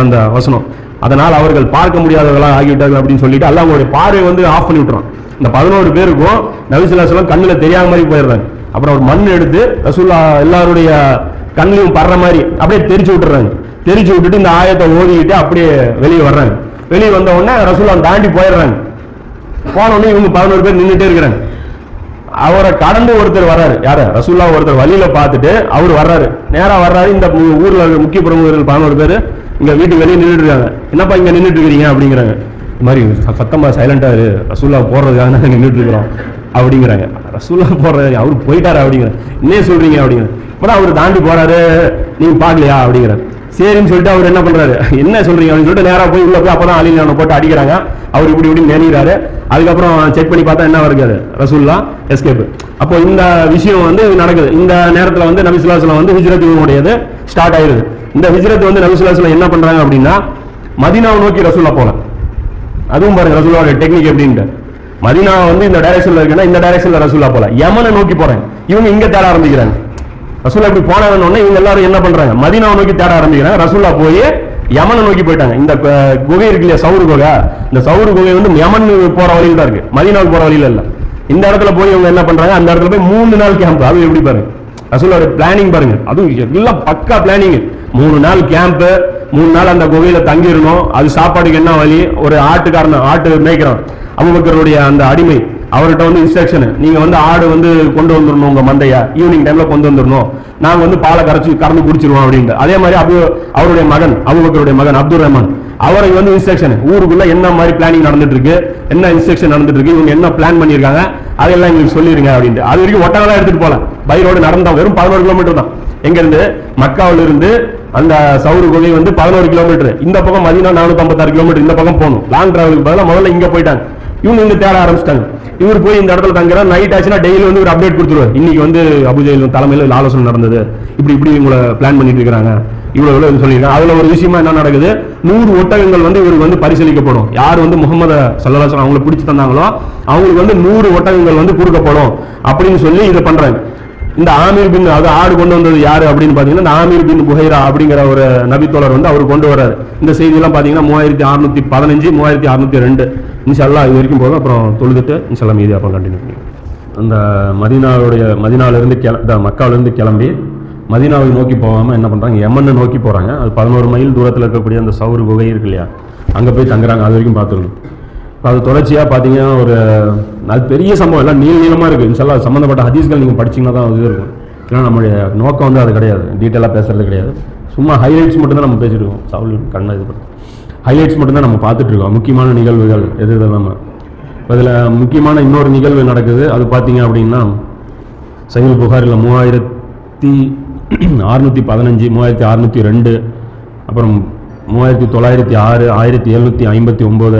அந்த வசனம். அதனால் அவர்கள் பார்க்க முடியாதவர்களாக ஆகிவிட்டார்கள் அப்படின்னு சொல்லிட்டு அல்லாஹ் அவங்களுடைய பார்வை வந்து ஆஃப் பண்ணி விட்டுறான். இந்த 11 பேருக்கும் நபி ஸல்லல்லாஹு அலைஹி வஸல்லம் கண்ணுல தெரியாத மாதிரி போயிடுறாங்க. அப்புறம் ஒரு மண் எடுத்து ரசூலுல்லாஹ் எல்லாருடைய கண்ணிலையும் படுற மாதிரி அப்படியே தெரிச்சு விட்டுறாங்க. தெரிச்சு விட்டுட்டு இந்த ஆயத்தை ஓதிக்கிட்டு அப்படியே வெளியே வர்றாங்க. வெளியே வந்த உடனே ரசூலுல்லாஹ் தாண்டி போயிடுறாங்க. போன உடனே இவங்க 11 பேர் நின்றுட்டே இருக்கிறாங்க. அவரை கடந்து ஒருத்தர் வர்றாரு. யாரு? ரசூலுல்லாஹ் ஒருத்தர் வழியில பார்த்துட்டு அவர் வர்றாரு, நேரா வர்றாரு. இந்த ஊர்ல முக்கிய பிரமுகர்கள் 11 பேர் இங்க வீட்டுக்கு வெளியே நின்றுட்டு இருக்காங்க. என்னப்பா இங்க நின்றுட்டு இருக்கிறீங்க அப்படிங்கிறாங்க. இது மாதிரி சத்தமா சைலண்டா இரு, ரசூலுல்லாஹ் போடுறதுக்காக நாங்க நின்றுட்டு இருக்கிறோம் அப்படிங்கிறாங்க. ரசூலுல்லாஹ் போடுறது அவரு போயிட்டாரு அப்படிங்கிற. என்ன சொல்றீங்க அப்படிங்கிற. இப்பதான் அவரு தாண்டி போறாரு, நீங்க பாக்கலையா அப்படிங்கிறார். சரின்னு சொல்லிட்டு அவர் என்ன பண்றாரு, என்ன சொல்றீங்க அப்படின்னு சொல்லிட்டு நேரா போய் உள்ள போய் அப்பதான் அலிலான போட்டு அடிக்கிறாங்க. அவர் இப்படி இப்படி நேரிறாரு. அதுக்கப்புறம் செக் பண்ணி பார்த்தா என்ன வருது, ரசூலுல்லாஹ் எஸ்கேப். அப்போ இந்த விஷயம் வந்து நடக்குது. இந்த நேரத்துல வந்து நபி ஸல்லல்லாஹு அலைஹி வஸல்லம் வந்து ஹிஜ்ரத்துடையது ஸ்டார்ட் ஆயிருது. இந்த ஹிஜ்ரத் வந்து நபி ஸல்லல்லாஹு அலைஹி வஸல்லம் என்ன பண்றாங்க அப்படின்னா மதீனாவை நோக்கி ரசூலுல்லாஹ் போல. அதுவும் பாருங்க ரசூலுல்லாஹ்வுடைய டெக்னிக் எப்படின்ட்டு. மதீனா வந்து இந்த டைரக்ஷன்ல இருக்குன்னா இந்த டைரக்ஷன்ல ரசூலுல்லாஹ் போல. யமனை நோக்கி போறாங்க. இவங்க இங்க தேட ஆரம்பிக்கிறாங்க. ரசூலுல்லாஹ் இப்படி போனவனே இவங்க எல்லாரும் என்ன பண்றாங்க, மதீனாவை நோக்கி தேட ஆரம்பிக்கிறாங்க. ரசூலுல்லாஹ் போய் யமனை நோக்கி போயிட்டாங்க. இந்த குகை இருக்கு இல்லையா, சவுரு குகை, இந்த சவுரு குகை வந்து யமன் போற வழியில் தான் இருக்கு, மதீனாவுக்கு போற வழியில இல்ல. இந்த இடத்துல போய் இவங்க என்ன பண்றாங்க, அந்த இடத்துல போய் 3 நாள் கேம்ப். அது எப்படி பாருங்க ரசூலுல்லாஹ் பிளானிங் பாருங்க. அதுவும் எல்லாம் பக்கா பிளானிங். 3 நாள் கேம்ப், 3 நாள் அந்த குகையில தங்கிடணும். அது சாப்பாடுக்கு என்ன வழி, ஒரு ஆட்டுக்காரன் ஆட்டு மேய்க்கிறான் அபூபக்கருடைய அந்த அடிமை, அவர்கிட்ட வந்து இன்ஸ்ட்ரக்ஷன், நீங்க வந்து ஆடு வந்து கொண்டு வந்துடணும், உங்க மந்தையா ஈவினிங் டைம்ல கொண்டு வந்துடணும், நாங்க வந்து பாலை கறந்து குடிச்சிருவோம் அப்படின்ட்டு. அதே மாதிரி அவருடைய மகன் அபூபக்கருடைய மகன் அப்துல் ரஹ்மான், அவரை வந்து இன்ஸ்ட்ரக்ஷன், ஊருக்குள்ள என்ன மாதிரி பிளானிங் நடந்துட்டு இருக்கு, என்ன இன்ஸ்ட்ரக்ஷன் நடந்துட்டு இருக்கு, இவங்க என்ன பிளான் பண்ணிருக்காங்க அதெல்லாம் எங்களுக்கு சொல்லிருங்க அப்படின்ட்டு. அது வரைக்கும் ஒட்டகலாம் எடுத்துட்டு போல, பை ரோடு நடந்தா வெறும் 11 கிலோமீட்டர் தான். எங்க இருந்து, மக்காவில இருந்து அந்த சவுரு குகை வந்து 11 கிலோமீட்டர். இந்த பக்கம் மதீனா 456 கிலோமீட்டர். இந்த பக்கம் போகணும். லாங் டிராவலுக்கு பதிலாக முதல்ல இங்க போயிட்டாங்க. இவங்க இங்க தேட ஆரம்பிச்சிட்டாங்க. இவர் போய் இந்த இடத்துல தங்குற நைட் ஆச்சுன்னா டெய்லி வந்து ஒரு அப்டேட் கொடுத்துருவார். இன்னைக்கு வந்து அபூஜஹல் தலைமையில் ஆலோசனை நடந்தது, இப்படி இப்படி இவங்களை பிளான் பண்ணிட்டு இருக்காங்க, இவ்வளவு சொல்லியிருக்காங்க. அதுல ஒரு விஷயமா என்ன நடக்குது, 100 ஒட்டகங்கள் வந்து இவருக்கு வந்து பரிசீலிக்கப்படும். யார் வந்து முகமது ஸல்லல்லாஹு அலைஹி வஸல்லம் அவங்களை பிடிச்சு தந்தாங்களோ அவங்களுக்கு வந்து 100 ஒட்டகங்கள் வந்து கொடுக்கப்படும் அப்படின்னு சொல்லி இதை பண்றாங்க. இந்த ஆமீர் பின், அது ஆடு கொண்டு வந்தது யாரு அப்படின்னு பாத்தீங்கன்னா இந்த ஆமீர் பின் புஹைரா அப்படிங்கிற ஒரு நபித்தோழர் வந்து அவர் கொண்டு வர்றாரு. இந்த செய்தியெல்லாம் பாத்தீங்கன்னா 3615 3602. இன்ஷா அல்லாஹ் இது வரைக்கும் போதும். அப்புறம் தொழுதுட்டு இன்ஷா அல்லாஹ் மீதி அப்புறம் கண்டினியூ பண்ணி அந்த மதீனாவிலிருந்து மக்காவிலிருந்து கிளம்பி மதீனாவை நோக்கி போகாம என்ன பண்றாங்க, யமனை நோக்கி போறாங்க. அது 11 மைல் தூரத்தில் இருக்கக்கூடிய அந்த சவுரு குகை இருக்கு இல்லையா, அங்க போய் தங்குறாங்க. அது வரைக்கும் பார்த்துருங்க. அது தொடர்ச்சியா பாத்தீங்கன்னா ஒரு அது பெரிய சம்பவம், எல்லாம் நீளமா இருக்கு. இன்ஷா அல்லாஹ் சம்பந்தப்பட்ட ஹதீஸ்கள் நீங்க படிச்சீங்கன்னா தான் அது இருக்கும். ஏன்னா நம்மளுடைய நோக்கம் வந்து அது கிடையாது, டீட்டெயிலாக பேசுறது கிடையாது. சும்மா ஹைலைட்ஸ் மட்டும் தான் நம்ம பேசிட்டு இருக்கோம். சவுல் கண்ணை இது பண்ணி ஹைலைட்ஸ் மட்டும் தான் நம்ம பார்த்துட்டு இருக்கோம். முக்கியமான நிகழ்வுகள் எது இதெல்லாம். அதில் முக்கியமான இன்னொரு நிகழ்வு நடக்குது. அது பார்த்தீங்க அப்படின்னா சஹீஹ் புகாரில் 3615 3602, அப்புறம் 3906 1759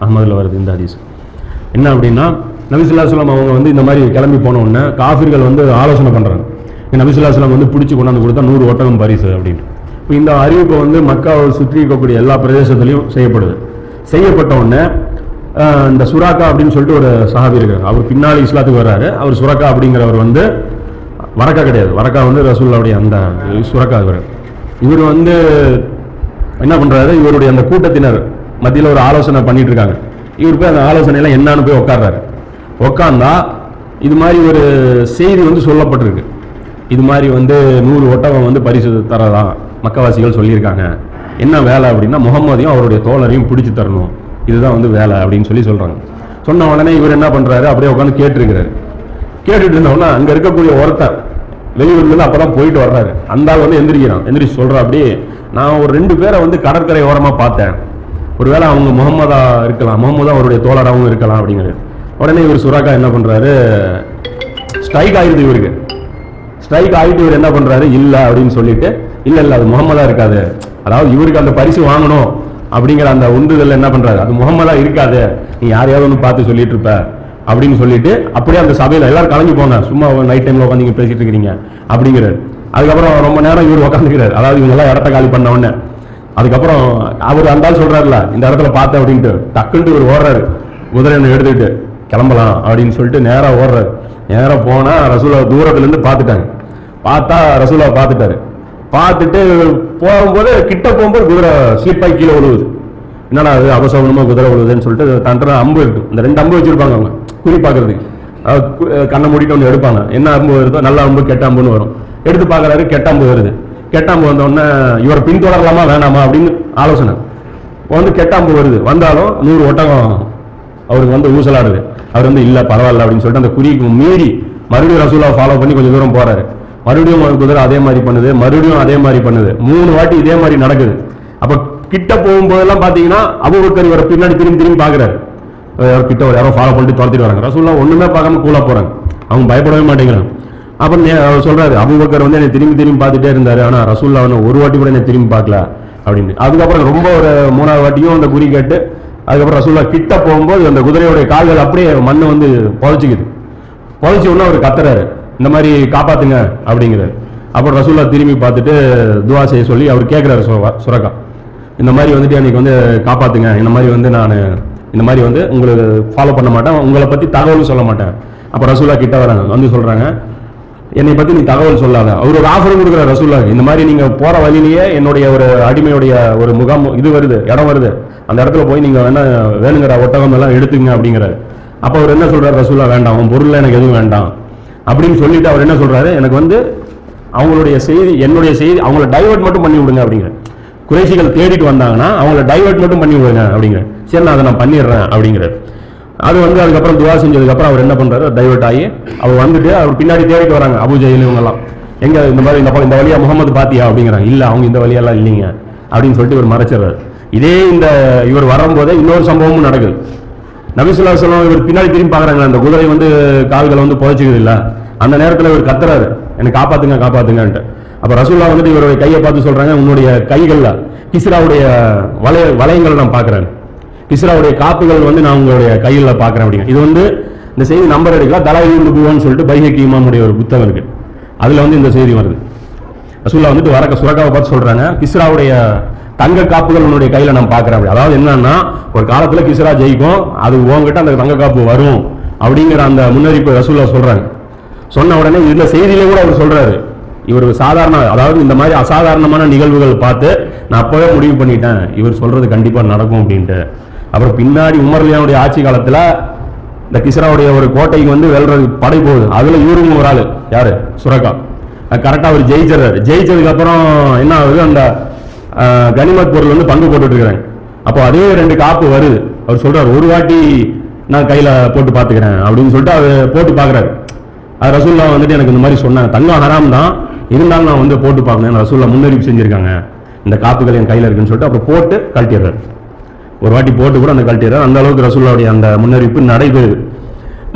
அஹமதுல வருது இந்த ஹதீஸ். என்ன அப்படின்னா நபி ஸல்லல்லாஹு அலைஹி வஸல்லம் அவங்க வந்து இந்த மாதிரி கிளம்பி போன உடனே காஃபிர்கள் வந்து ஆலோசனை பண்றாங்க, நபி ஸல்லல்லாஹு அலைஹி வஸல்லம் வந்து பிடிச்சி கொண்டாந்து கொடுத்தா 100 ஒட்டகம் பரிசு அப்படின்ட்டு. இப்போ இந்த அறிவிப்பு வந்து மக்காவை சுற்றி இருக்கக்கூடிய எல்லா பிரதேசத்திலையும் செய்யப்படுது. செய்யப்பட்ட உடனே இந்த சுராக்கா அப்படின்னு சொல்லிட்டு ஒரு சஹாபி இருக்காரு. அவர் பின்னாடி இஸ்லாத்துக்கு வர்றாரு. அவர் சுராக்கா அப்படிங்கிறவர் வந்து வரக்கா கிடையாது, வரக்கா வந்து ரசூலுல்லாஹ்வுடைய அந்த சுராக்கா. இவர் வந்து என்ன பண்றாரு, இவருடைய அந்த கூட்டத்தினர் மத்தியில் ஒரு ஆலோசனை பண்ணிட்டு இருக்காங்க. இவர் போய் அந்த ஆலோசனையெல்லாம் என்னன்னு போய் உட்கார்றாரு. உட்கார்ந்தா இது மாதிரி ஒரு செய்தி வந்து சொல்லப்பட்டிருக்கு. இது மாதிரி வந்து 100 ஒட்டகம் வந்து பரிசு தரதா மக்கவாசிகள் சொல்லியிருக்காங்க. என்ன வேலை அப்படின்னா முகம்மதையும் அவருடைய தோழரையும் பிடிச்சு தரணும், இதுதான் வந்து வேலை அப்படின்னு சொல்றாங்க. சொன்ன உடனே இவர் என்ன பண்றாரு, அப்படியே உட்காந்து கேட்டுருக்கிறாரு. கேட்டுட்டு இருந்தோம்னா அங்க இருக்கக்கூடிய ஒருத்தன் வெளியூர்ல அப்பதான் போயிட்டு வர்றாரு. அந்த ஆள் வந்து எந்திரிச்சு சொல்றா, அப்படியே நான் ஒரு 2 பேரை வந்து கடற்கரை ஓரமா பார்த்தேன், ஒருவேளை அவங்க முகமதா இருக்கலாம், முகமதா அவருடைய தோழராகவும் இருக்கலாம் அப்படிங்கிறது. உடனே இவர் சுராக்கா என்ன பண்றாரு, ஸ்ட்ரைக் ஆயிடுது இவருக்கு. ஸ்ட்ரைக் ஆகிட்டு இவர் என்ன பண்றாரு, இல்ல அப்படின்னு சொல்லிட்டு, இல்ல அது முகமதா இருக்காது, அதாவது இவருக்கு அந்த பரிசு வாங்கணும் அப்படிங்கிற அந்த உந்துதல் என்ன பண்றாரு, அது முகமதா இருக்காது, நீ யாரையாவது ஒன்று பார்த்து சொல்லிட்டு இருப்ப அப்படின்னு சொல்லிட்டு அப்படியே அந்த சபையில எல்லாரும் கலங்கி போங்க, சும்மா நைட் டைம்ல உட்காந்து நீங்க பேசிட்டு இருக்கிறீங்க அப்படிங்கிறாரு. அதுக்கப்புறம் ரொம்ப நேரம் இவர் உட்காந்துக்கிறாரு. அதாவது இவங்க எல்லாம் இடத்த காலி பண்ண உடனே அதுக்கப்புறம் அவர் அந்த ஆள் சொல்றாருல இந்த இடத்துல பார்த்தேன் அப்படின்ட்டு டக்குன்ட்டு இவர் ஓடுறாரு, குதிரை எடுத்துக்கிட்டு கிளம்பலாம் அப்படின்னு சொல்லிட்டு நேரா ஓடுறாரு. நேரா போனா ரசூலா தூரத்துல இருந்து பார்த்துட்டாங்க. பார்த்தா ரசூலா பார்த்துட்டாரு. பார்த்துட்டு போகும்போது கிட்ட போகும்போது குதிரை ஸ்லிப்பாகி கீழே விழுவுது. என்னடா அது அபசகுனமா குதிரை விழுவுதுன்னு சொல்லிட்டு தண்டனை அம்பு இருக்கு, இந்த 2 அம்பு வச்சிருப்பாங்க அவங்க குறி பார்க்கறதுக்கு. கண்ணை மூடிட்டு ஒன்று எடுப்பாங்க, என்ன அம்பு வருதோ நல்ல அம்பு கெட்ட அம்புன்னு வரும். எடுத்து பார்க்கறாரு, கெட்ட அம்பு வருது. கெட்ட அம்பு வந்தோடனே இவரை பின்தொடரலாமா வேணாமா அப்படின்னு ஆலோசனை வந்து கெட்ட அம்பு வருது. வந்தாலும் 100 ஒட்டகம் அவருக்கு வந்து ஊசலாடுது. அவர் வந்து இல்லை பரவாயில்ல அப்படின்னு சொல்லிட்டு அந்த குறிக்கு மீறி மறுபடியும் ரசூலா ஃபாலோ பண்ணி கொஞ்சம் தூரம் போறாரு. மறுபடியும் குதிரை அதே மாதிரி பண்ணுது, மறுபடியும் அதே மாதிரி பண்ணுது. 3 வாட்டி இதே மாதிரி நடக்குது. அப்ப கிட்ட போகும்போதெல்லாம் பாத்தீங்கன்னா அபூபக்கர் இவரை பின்னாடி திரும்பி பாக்குறாரு. கிட்ட யாரோ ஃபாலோ பண்ணிட்டு துரத்திட்டு வராங்க. ரசூலா ஒண்ணுமே பார்க்காம கூலா போறாங்க, அவங்க பயப்படவே மாட்டேங்கிறாங்க. அப்புறம் அவர் சொல்றாரு, அபூபக்கர் வந்து என்னை திரும்பி பார்த்துட்டே இருந்தாரு, ஆனா ரசூல்லா ஒரு வாட்டி கூட என்னை திரும்பி பார்க்கல அப்படின்னு. அதுக்கப்புறம் ரொம்ப ஒரு 3வது வாட்டியும் அந்த குறி கேட்டு அதுக்கப்புறம் ரசூல்லா கிட்ட போகும்போது அந்த குதிரையோடைய கால்கள் அப்படியே மண்ணை வந்து புதைச்சிக்குது. புதைச்சி ஒன்று அவர் கத்துறாரு, இந்த மாதிரி காப்பாத்துங்க அப்படிங்கிறாரு. அப்புறம் ரசூல்லா திரும்பி பார்த்துட்டு துவா செய்ய சொல்லி அவர் கேட்கிறாரு, சுரக்கா இந்த மாதிரி வந்துட்டு எனக்கு வந்து காப்பாத்துங்க, இந்த மாதிரி வந்து நான் இந்த மாதிரி வந்து உங்களுக்கு ஃபாலோ பண்ண மாட்டேன், உங்களை பத்தி தகவல் சொல்ல மாட்டேன். அப்ப ரசூல்லா கிட்ட வராங்க, வந்து சொல்றாங்க என்னை பத்தி நீ தகவல் சொல்லாத. அவர் ஒரு ஆஃபர் கொடுக்குற ரசூல்லா, இந்த மாதிரி நீங்க போற வழியிலேயே என்னுடைய ஒரு அடிமையுடைய ஒரு முகாம் இது வருது, இடம் வருது, அந்த இடத்துல போய் நீங்க வேணுங்கிற ஒட்டகம் எல்லாம் எடுத்துங்க அப்படிங்கிறாரு. அப்ப அவர் என்ன சொல்றாரு, ரசூல்லா வேண்டாம், உன் பொருள்ல எனக்கு எதுவும் வேண்டாம் அப்படின்னு சொல்லிட்டு அவர் என்ன சொல்றாரு, எனக்கு வந்து அவங்களுடைய செய்தி என்னுடைய செய்தி அவங்கள டைவர்ட் மட்டும் பண்ணி விடுங்க அப்படிங்கிற. குறைஷிகள் தேடிட்டு வந்தாங்கன்னா அவங்கள டைவர்ட் மட்டும் பண்ணி விடுங்க அப்படிங்கிற. சரி நான் அதை நான் பண்ணிடுறேன் அப்படிங்கிறார். அது வந்து அதுக்கப்புறம் துவா செஞ்சதுக்கப்புறம் அவர் என்ன பண்றாரு, டைவர்ட் ஆகி அவர் வந்துட்டு அவர் பின்னாடி தேடிட்டு வராங்க அபூ ஜஹல் இவங்கெல்லாம். எங்க இந்த மாதிரி இந்த வழியா முகமது பாத்தியா அப்படிங்கிறாங்க. இல்ல அவங்க இந்த வழியெல்லாம் இல்லைங்க அப்படின்னு சொல்லிட்டு இவர் மறைச்சிடுறாரு. இதே இந்த இவர் வரும்போதே இன்னொரு சம்பவமும் நடக்குது. நபி ஸல்லல்லாஹு அலைஹி வஸல்லம் இவர் பின்னாடி திரும்பி பாக்குறாங்க, அந்த குதிரை வந்து கால்களை வந்து புதைச்சிக்குது இல்ல, அந்த நேரத்தில் இவர் கத்துறாரு, எனக்கு காப்பாத்துங்க காப்பாத்துங்கன்ட்டு. அப்ப ரசூல்லா வந்துட்டு இவருடைய கையை பார்த்து சொல்றாங்க, உன்னுடைய கைகள்ல கிஸ்ராவுடைய வளையங்களை நான் பாக்குறேன், கிஸ்ராவுடைய காப்புகள் வந்து நான் உங்களுடைய கையில பாக்குறேன் அப்படிங்க. இது வந்து இந்த செய்தி நம்பர் எடுக்கல, தலாயிலுன் நுபுவான்னு சொல்லிட்டு பைஹகி இமாமுடைய ஒரு புத்தகம் இருக்கு, அதுல வந்து இந்த செய்தி வருது. ரசூல்லா வந்துட்டு சுரக்காவை பார்த்து சொல்றாங்க, கிஸ்ராவுடைய தங்க காப்புகள் உன்னுடைய கையில நான் பாக்குறேன் அப்படி. அதாவது என்னன்னா ஒரு காலத்துல கிஸ்ரா ஜெயிக்கும், அது உங்ககிட்ட அந்த தங்க காப்பு வரும் அப்படிங்கிற அந்த முன்னறிப்பு ரசூல்லா சொல்றாங்க. சொன்ன உடனே இந்த செய்தியிலே கூட அவர் சொல்றாரு, இவர் சாதாரண அதாவது இந்த மாதிரி அசாதாரணமான நிகழ்வுகள் பார்த்து நான் அப்பவே முடிவு பண்ணிட்டேன் இவர் சொல்றது கண்டிப்பா நடக்கும் அப்படின்ட்டு. அப்புறம் பின்னாடி உமர் ரலியல்லாஹு ஆட்சி காலத்துல இந்த கிஸ்ராவுடைய ஒரு கோட்டைக்கு வந்து வெல்றது படை போகுது, அதுல இவரும் ஒரு ஆளு யாரு, சுரக்கா. கரெக்டா அவர் ஜெயிச்சிடறாரு. ஜெயிச்சதுக்கு அப்புறம் என்ன ஆகுது, அந்த கனிமத் பொருள் வந்து பங்கு போட்டுட்டு இருக்கிறாங்க. அப்போ அதே 2 காப்பு வருது. அவர் சொல்றாரு, ஒரு வாட்டி நான் கையில போட்டு பாத்துக்கிறேன் அப்படின்னு சொல்லிட்டு அவர் போட்டு பாக்குறாரு. அது ரசூல்லா வந்துட்டு எனக்கு இந்த மாதிரி சொன்னாங்க, தங்கம் ஹராம் தான் இருந்தாலும் நான் வந்து போட்டு பார்க்கணும், ரசூல்லா முன்னறிவிப்பு செஞ்சிருக்காங்க, இந்த காப்புகள் என் கையில இருக்குன்னு சொல்லிட்டு அப்புறம் போட்டு கழட்டிடுறாரு. ஒரு வாட்டி போட்டு கூட அந்த கழட்டிடுறாரு. அந்த அளவுக்கு ரசூல்லாவுடைய அந்த முன்னறிவிப்பு நடைபெறுது.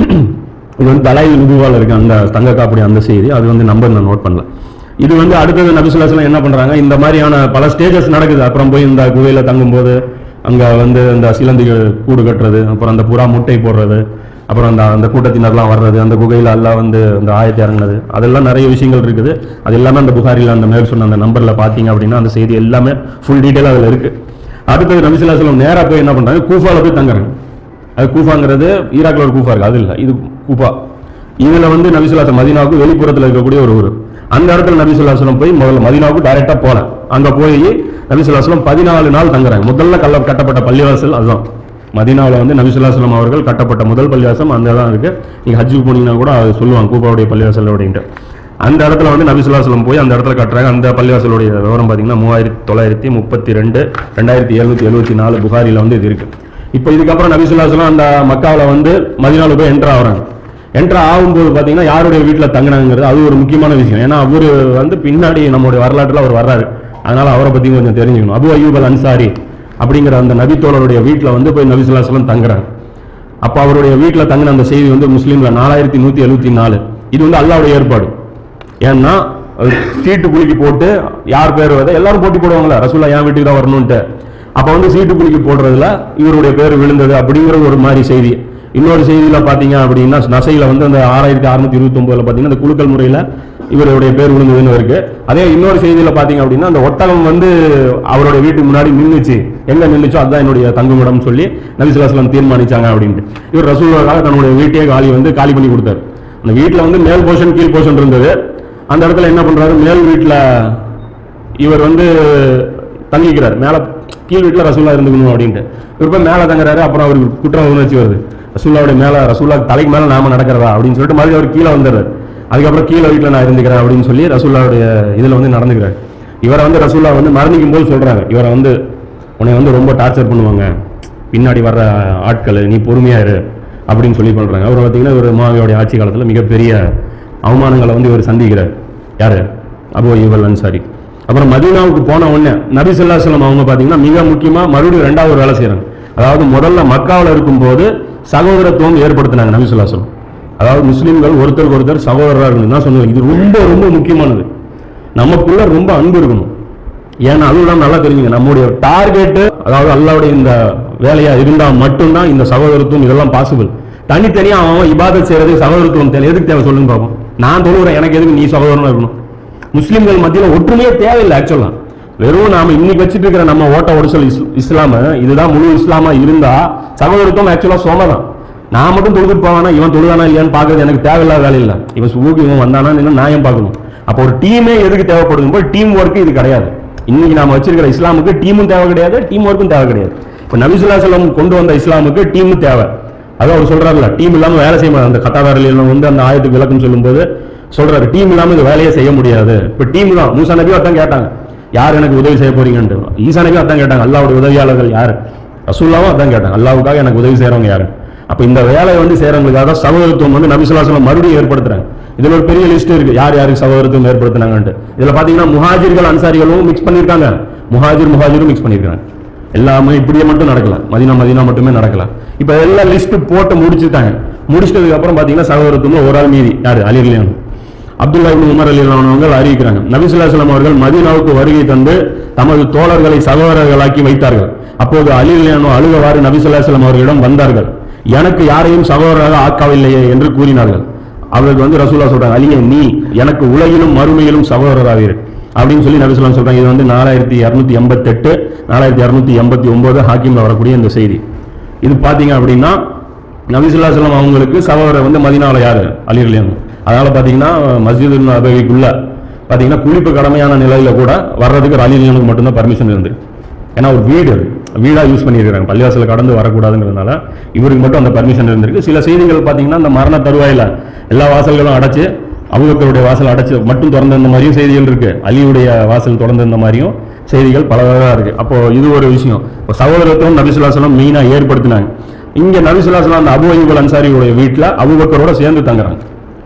இது வந்து தலாயிலுன் நுபுவால இருக்கு அந்த தங்க காப்புடைய அந்த செய்தி, அது வந்து நம்பர் நான் நோட் பண்ணல. இது வந்து அடுத்தது நபி ஸல்லல்லாஹு அலைஹி வஸல்லம் என்ன பண்றாங்க, இந்த மாதிரியான பல ஸ்டேஜஸ் நடக்குது. அப்புறம் போய் இந்த குகையில தங்கும் போது அங்க வந்து இந்த சிலந்திகள் கூடு கட்டுறது, அப்புறம் அந்த புறா முட்டை போடுறது, அப்புறம் அந்த கூட்டத்தினர்லாம் வர்றது, அந்த குகையில் அல்லாஹ் வந்து அந்த ஆயத்தை இறங்குனது, அதெல்லாம் நிறைய விஷயங்கள் இருக்குது. அது எல்லாமே அந்த புகாரில் அந்த மேல் சொன்ன அந்த நம்பர்ல பாத்தீங்க அப்படின்னா அந்த செய்தி எல்லாமே ஃபுல் டீடைல் அதுல இருக்கு. அடுத்தது நபி ஸல்லல்லாஹு அலைஹி வஸல்லம் நேரா போய் என்ன பண்றாங்க, கூஃபால போய் தங்குறாங்க. அது கூஃபாங்கிறது ஈராக்ல ஒரு கூஃபா இருக்கு, அது இல்லை, இது கூஃபா. இதுல வந்து நபி ஸல்லல்லாஹு அலைஹி வஸல்லம் மதீனாவுக்கு வெளிப்புறத்தில் இருக்கக்கூடிய ஒரு ஊர். அந்த இடத்துல நபி ஸல்லல்லாஹு அலைஹி வஸல்லம் போய் முதல்ல மதீனாவுக்கு டைரக்டா போல, அங்க போய் நபி ஸல்லல்லாஹு அலைஹி வஸல்லம் 14 நாள் தங்குறாங்க. முதல்ல கட்டப்பட்ட பள்ளிவாசல் அதுதான். மதீனாவில் வந்து நபி ஸல்லல்லாஹு அலைஹி வஸல்லம் அவர்கள் கட்டப்பட்ட முதல் பள்ளிவாசல் அந்த இடம் இருக்கு. நீங்க ஹஜ்ஜுக்கு போனீங்கன்னா கூட அது சொல்லுவாங்க கூஃபாவுடைய பள்ளிவாசல் அப்படின்ட்டு. அந்த இடத்துல வந்து நபி ஸல்லல்லாஹு அலைஹி வஸல்லம் போய் அந்த இடத்துல கட்டுறாங்க. அந்த பள்ளிவாசலுடைய விவரம் பாத்தீங்கன்னா 3932 2774 புகாரில வந்து இது இருக்கு. இப்போ இதுக்கப்புறம் நபி ஸல்லல்லாஹு அலைஹி வஸல்லம் அந்த மக்காவில் வந்து மதீனாவுல போய் என்ட்ரு ஆகுறாங்க. என்ட்ரு ஆகும்போது பாத்தீங்கன்னா யாருடைய வீட்டில் தங்கினாங்கிறது அது ஒரு முக்கியமான விஷயம். ஏன்னா அவரு வந்து பின்னாடி நம்மளுடைய வரலாற்றில் அவர் வர்றாரு, அதனால அவரை பத்தி கொஞ்சம் தெரிஞ்சுக்கணும். அபு அய்யூப் அல் அன்சாரி அப்படிங்கிற அந்த நபித்தோழருடைய வீட்டில் வந்து போய் நபி ஸல்லல்லாஹு அலைஹி வஸல்லம் தங்குறாங்க. அப்போ அவருடைய வீட்டில் தங்கின அந்த செய்தி வந்து முஸ்லீம்ல 4174. இது வந்து அல்லாஹ்வுடைய ஏற்பாடு. ஏன்னா சீட்டு குலுக்கி போட்டு யார் பேர் வருது எல்லாரும் போட்டி போடுவாங்களா, ரசூல்லா என் வீட்டுக்கு தான் வரணும்ட்டு. அப்போ வந்து சீட்டு குலுக்கி போடுறதுல இவருடைய பேர் விழுந்தது அப்படிங்கிறது ஒரு மாதிரி செய்தி. இன்னொரு செய்தியில பாத்தீங்க அப்படின்னா நசையில வந்து அந்த 6629 பாத்தீங்கன்னா அந்த குலுக்கல் முறையில இவருடைய பேர் விழுந்ததுன்னு இருக்கு. அதே இன்னொரு செய்தியில பாத்தீங்க அப்படின்னா அந்த ஒட்டகம் வந்து அவருடைய வீட்டுக்கு முன்னாடி நின்றுச்சு, எங்க நின்றுச்சோ அதுதான் என்னுடைய தங்குமிடம் சொல்லி நபி ஸல்லல்லாஹு அலைஹி வஸல்லம் தீர்மானிச்சாங்க அப்படின்ட்டு. இவர் ரசூலுல்லாஹ் தன்னுடைய வீட்டையே காலி பண்ணி கொடுத்தாரு. அந்த வீட்டுல வந்து மேல் போர்ஷன் கீழ் போர்ஷன் இருந்தது. அந்த இடத்துல என்ன பண்றாரு, மேல் வீட்டுல இவர் வந்து தங்கிக்கிறார் மேலே, கீழ் வீட்டில் ரசூல்லா இருந்துக்கணும் அப்படின்ட்டு. இவர் போய் மேலே தங்குறாரு. அப்புறம் அவருக்கு குற்ற உணர்ச்சி வருது, ரசூல்லாவுடைய மேலே, ரசூல்லா தலைக்கு மேலே நாம நடக்கிறதா அப்படின்னு சொல்லிட்டு மறுபடியும் அவர் கீழே வந்துடுறாரு. அதுக்கப்புறம் கீழே வீட்டில் நான் இருந்துக்கிறேன் அப்படின்னு சொல்லி ரசூல்லாவுடைய இதில் வந்து நடந்துக்கிறார். இவரை வந்து ரசூல்லா வந்து மரணிக்கும் போது சொல்கிறாங்க, இவரை வந்து உன்னை வந்து ரொம்ப டார்ச்சர் பண்ணுவாங்க பின்னாடி வர்ற ஆட்கள், நீ பொறுமையா இரு அப்படின்னு சொல்லி பண்ணுறாங்க. அவர் பார்த்தீங்கன்னா ஒரு முஆவியாவுடைய ஆட்சி காலத்தில் மிகப்பெரிய அவமானங்களை வந்து இவர் சந்திக்கிறார். யார்? அபூ அய்யூப் அல் அன்சாரி. அப்புறம் மதீனாவுக்கு போன உடனே நபி ஸல்லல்லாஹு அலைஹி வஸல்லம் அவங்க பார்த்தீங்கன்னா மிக முக்கியமாக மறுபடியும் ரெண்டாவது ஒரு வேலை செய்கிறாங்க. அதாவது முதல்ல மக்காவில் இருக்கும்போது சகோதரத்துவம் ஏற்படுத்தினாங்க நபி ஸல்லல்லாஹு அலைஹி வஸல்லம். அதாவது முஸ்லீம்கள் ஒருத்தருக்கு ஒருத்தர் சகோதரராக இருக்கணும் தான் சொன்னாங்க. இது ரொம்ப ரொம்ப முக்கியமானது. நமக்குள்ள ரொம்ப அன்பு இருக்கணும். ஏன்னா அதுதான் நல்லா தெரிஞ்சுங்க, நம்முடைய டார்கெட்டு அதாவது அல்லாஹ்வுடைய இந்த வேலையா இருந்தால் மட்டும்தான் இந்த சகோதரத்துவம் இதெல்லாம் பாசிபிள். தனித்தனியா அவன் இபாதத் செய்யறது சகோதரத்துவம் தேவை. எதுக்கு தேவை சொல்லுங்க பார்ப்போம். நான் தொழுகிறேன், எனக்கு எதுக்கு நீ சகோதரனா இருக்கணும்? முஸ்லீம்கள் மத்தியில் ஒற்றுமையே தேவையில்லை. ஆக்சுவலா வெறும் நாம இன்னைக்கு வச்சுட்டு இருக்கிற நம்ம ஓட்ட ஒடிசல் இஸ்லாம இதுதான் முழு இஸ்லாமா இருந்தா சகோதரத்துவம் ஆக்சுவலா சொன்னதான். நான் மட்டும் தொழுதுட்டு போவானா, இவன் தொழுதானா இல்லையான்னு பார்க்கறது எனக்கு தேவையில்லாத வேலை இல்லை. இவன் சுகுக்கு இவன் வந்தானா நான் ஏன் பார்க்கணும்? அப்போ ஒரு டீமே எதுக்கு தேவைப்படுது போய் டீம் ஒர்க்கு இது கிடையாது. இன்னைக்கு நாம வச்சிருக்கிற இஸ்லாமுக்கு டீமும் தேவை கிடையாது, டீம் ஒர்க்கும் தேவை கிடையாது. இப்போ நபி ஸல்லல்லாஹு அலைஹி வஸல்லம் கொண்டு வந்த இஸ்லாமுக்கு டீமும் தேவை. அதான் அவர் சொல்றாருல்ல, டீம் இல்லாம வேலை செய்ய முடியாது. அந்த கத்தாதாரில் வந்து அந்த ஆயத்துக்கு விளக்கம் சொல்லும்போது சொல்றாரு, டீம் இல்லாம இந்த வேலையை செய்ய முடியாது. இப்போ டீம் தான். மூசா நபியும் அதான் கேட்டாங்க, யார் எனக்கு உதவி செய்ய போறீங்கன்ட்டு. ஈசா நபியும் அதான் கேட்டாங்க, அல்லாஹ்வுடைய உதவியாளர்கள் யாரு? ரசூலுல்லாஹும் அதான் கேட்டாங்க, அல்லாஹ்வுக்காக எனக்கு உதவி செய்யறவங்க யாரு? அப்ப இந்த வேலையை வந்து செய்யறவங்களுக்காக சகோதரத்துவம் வந்து நபி ஸல்லல்லாஹு அலைஹி வஸல்லம் மறுபடியும் ஏற்படுத்துறாங்க. இதுல ஒரு பெரிய லிஸ்ட் இருக்கு, யார் யாருக்கு சகோதரத்துவம் ஏற்படுத்தினாங்கன்ட்டு. இதுல பாத்தீங்கன்னா முஹாஜிர்கள் அன்சாரிகளும் மிக்ஸ் பண்ணிருக்காங்க, முஹாஜிரும் மிக்ஸ் பண்ணிருக்காங்க. எல்லாமே இப்படியே மட்டும் நடக்கல, மதீனா மட்டுமே நடக்கல. இப்ப எல்லாம் லிஸ்ட் போட்டு முடிச்சுட்டாங்க. முடிச்சிட்டதுக்கு அப்புறம் பாத்தீங்கன்னா சகோதரத்துவம் ஒரு ஆள் மீதி, யாரு? அலி ரலியல்லாஹு அன்ஹு. அப்துல்லா இப்னு உமர் ரலியல்லாஹு அன்ஹு அவர்கள் அறிவிக்கிறாங்க, நபி ஸல்லல்லாஹு அலைஹி வஸல்லம் அவர்கள் மதீனாவுக்கு வருகை தந்து தமது தோழர்களை சகோதரர்களாக்கி வைத்தார்கள். அப்போது அலி ரலியல்லாஹு அன்ஹு அழுகவாறு நபி ஸல்லல்லாஹு அலைஹி வஸல்லம் அவர்களிடம் வந்தார்கள். எனக்கு யாரையும் சகோதரராக ஆக்கவில்லையே என்று கூறினார்கள். அவர்கள் வந்து ரசூலுல்லாஹ் சொல்றாங்க, அலியே நீ எனக்கு உலகிலும் மறுமையிலும் சகோதரராக இரு அப்படின்னு சொல்லி நபி ஸல்லல்லாஹு அலைஹி வஸல்லம் சொல்றாங்க. இது வந்து 4288 4289 ஹாக்கிம்ல வரக்கூடிய இந்த செய்தி. இது பாத்தீங்க அப்படின்னா நபி ஸல்லல்லாஹு அலைஹி வஸல்லம் அவங்களுக்கு சகோதரர் வந்து மதீனாவுல யாரு? அலி ரலியல்லாஹு அன்ஹு. அதனால பாத்தீங்கன்னா மஸ்ஜிது நபவிக்குள்ள பாத்தீங்கன்னா குளிப்பு கடமையான நிலையில கூட வர்றதுக்கு அலி ரலியல்லாஹு அன்ஹுக்கு மட்டும்தான் பர்மிஷன் இருந்து. ஏன்னா ஒரு வீடா யூஸ் பண்ணியிருக்காங்க, பள்ளிவாசல கடந்து வரக்கூடாதுங்கிறதுனால இவருக்கு மட்டும் அந்த பர்மிஷன் இருந்திருக்கு. சில செய்திகள் பாத்தீங்கன்னா அந்த மரண தருவாயில எல்லா வாசல்களும் அடைச்சு அபூபக்கருடைய வாசல் அடைச்சு மட்டும் திறந்திருந்த மாதிரியும் செய்திகள் இருக்கு, அலியுடைய வாசல் திறந்திருந்த மாதிரியும் செய்திகள் பலவாக இருக்கு. அப்போ இது ஒரு விஷயம். இப்போ சகோதரத்துவம் நபி ஸல்லல்லாஹு அலைஹி வஸல்லம் மெயினா ஏற்படுத்தினாங்க. இங்க நபி ஸல்லல்லாஹு அலைஹி வஸல்லம் அந்த அபூ அய்யூப் அல் அன்சாரியுடைய வீட்டுல அபூபக்கரோட சேர்ந்து தங்குறாங்க.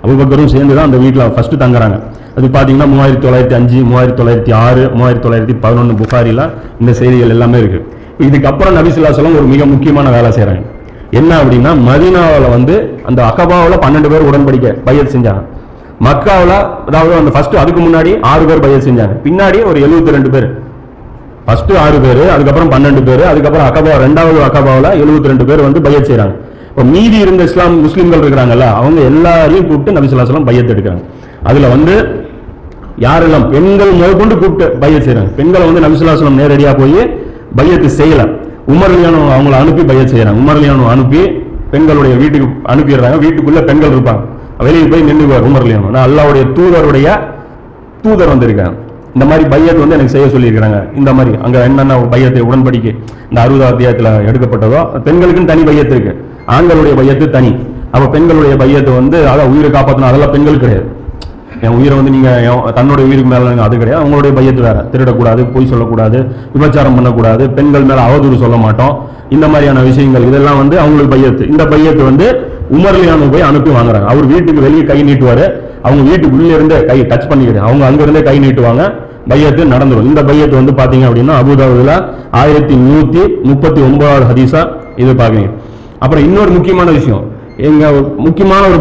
அபூபக்கரும் சேர்ந்து தான் அந்த வீட்டுல ஃபர்ஸ்ட் தங்குறாங்க. அது பாத்தீங்கன்னா 3905 3906 3911 புகாரில இந்த செய்திகள் எல்லாமே இருக்கு. இதுக்கப்புறம் நபி ஸல்லல்லாஹு அலைஹி வஸல்லம் ஒரு மிக முக்கியமான வேலை செய்யறாங்க. என்ன அப்படின்னா மதீனாவில் வந்து அந்த அகபாவில் 12 பேர் உடன்படிக்கை பையத் செஞ்சாங்க. மக்காவில் அதாவது அந்த ஃபர்ஸ்ட் அதுக்கு முன்னாடி 6 பேர் பையத் செஞ்சாங்க. பின்னாடி ஒரு 72 பேர். ஃபர்ஸ்ட் 6 பேர், அதுக்கப்புறம் 12 பேர், அதுக்கப்புறம் அகபா ரெண்டாவது அகபாவில் 72 பேர் வந்து பையத் செய்யறாங்க. இப்போ மீதி இருந்த முஸ்லீம்கள் இருக்கிறாங்கல்ல, அவங்க எல்லாரையும் கூப்பிட்டு நபி ஸல்லல்லாஹு அலைஹி வஸல்லம் பையத் எடுக்கிறாங்க. அதுல வந்து யாரெல்லாம் பெண்கள் முதற்கொண்டு கூப்பிட்டு பையத் செய்யறாங்க. பெண்களை வந்து நபி ஸல்லல்லாஹு அலைஹி வஸல்லம் நேரடியா போய் பையத்து செய்யல, உமர் ரலியல்லாஹு அன்ஹு அவங்களை அனுப்பி பையத் செய்யறாங்க. உமர் ரலியல்லாஹு அன்ஹு அனுப்பி பெண்களுடைய வீட்டுக்கு அனுப்பிடுறாங்க. வீட்டுக்குள்ள பெண்கள் இருப்பாங்க, வெளியே போய் நின்றுவார் உமர் ரலியல்லாஹு அன்ஹு. அல்லாஹ்வுடைய தூதர் வந்திருக்காங்க, இந்த மாதிரி பையத் வந்து எனக்கு செய்ய சொல்லியிருக்கிறாங்க. இந்த மாதிரி அங்க என்னென்ன பையத்தை உடன்படிக்கை இந்த 60 அத்தியாயத்துல எடுக்கப்பட்டதோ, பெண்களுக்குன்னு தனி பையத்து இருக்கு, ஆண்களுடைய பையத்து தனி. அப்ப பெண்களுடைய பையத்தை வந்து அதான் உயிரை காப்பாற்றணும், அதெல்லாம் பெண்கள் கிடையாது. என் உயிரை வந்து நீங்க தன்னுடைய உயிருக்கு மேல அது கிடையாது. அவங்களுடைய பையத்து வேற, திருடக்கூடாது, பொய் சொல்லக்கூடாது, விபச்சாரம் பண்ணக்கூடாது, பெண்கள் மேல அவதூறு சொல்ல மாட்டோம், இந்த மாதிரியான விஷயங்கள் இதெல்லாம் வந்து அவங்களுக்கு பையத்து. இந்த பையத்து வந்து உமர் ரலியல்லாஹு அன்ஹு போய் அனுப்பி வாங்குறாங்க. அவர் வீட்டுக்கு வெளியே கை நீட்டுவாரு, அவங்க வீட்டுக்கு உள்ளே இருந்தே கை டச் பண்ணிக்கிட்டு அவங்க அங்க இருந்தே கை நீட்டுவாங்க, பையத்து நடந்துடும். இந்த பையத்து வந்து பாத்தீங்க அப்படின்னா அபூதாவுதுல 1139 ஹதீஸா இது பாக்குறீங்க. அப்புறம் இன்னொரு முக்கியமான விஷயம், எங்க முக்கியமான ஒரு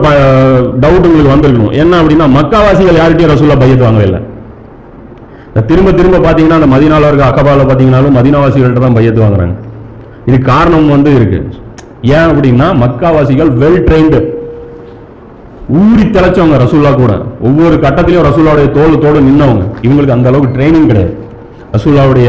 டவுட் உங்களுக்கு வந்திருக்கணும், என்ன அப்படின்னா மக்காவாசிகள் யார்கிட்டயும் ரசூலுல்லாஹ் பையத் வாங்கவே இல்லை. திரும்ப பாத்தீங்கன்னா அந்த மதீனால இருக்க அகபால பாத்தீங்கன்னாலும் மதீனாவாசிகள்கிட்ட தான் பையத் வாங்குறாங்க. இது காரணம் வந்து இருக்கு. ஏன் அப்படின்னா மக்காவாசிகள் வெல் ட்ரெயின்டு, ஊறி தெளிச்சவங்க. ரசூலுல்லாஹ் கூட ஒவ்வொரு கட்டத்திலையும் ரசூலுல்லாஹ்வுடைய தோடு நின்னவங்க. இவங்களுக்கு அந்த அளவுக்கு ட்ரைனிங் கிடையாது. ரசூலுல்லாஹ்வுடைய